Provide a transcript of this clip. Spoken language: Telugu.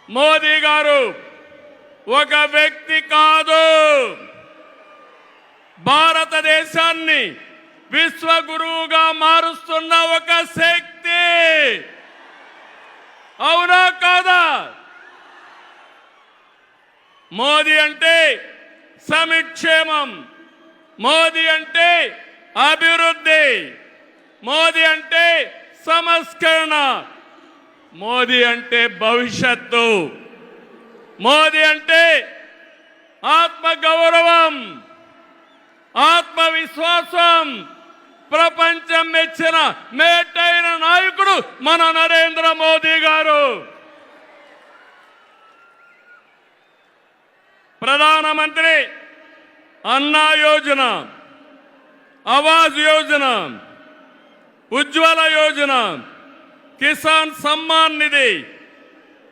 మోదీ గారు ఒక వ్యక్తి కాదు, భారతదేశాన్ని విశ్వగురువుగా మారుస్తున్న ఒక శక్తి. అవునా కాదా? మోదీ అంటే సంక్షేమం, మోదీ అంటే అభివృద్ధి, మోదీ అంటే సంస్కరణ, మోదీ అంటే భవిష్యత్తు, మోదీ అంటే ఆత్మగౌరవం, ఆత్మవిశ్వాసం. ప్రపంచం మెచ్చిన మేటైన నాయకుడు మన నరేంద్ర మోదీ గారు. ప్రధానమంత్రి అన్నా యోజన, ఆవాజ్ యోజన, ఉజ్వల యోజన, కిసాన్ సమ్మాన్ నిధి,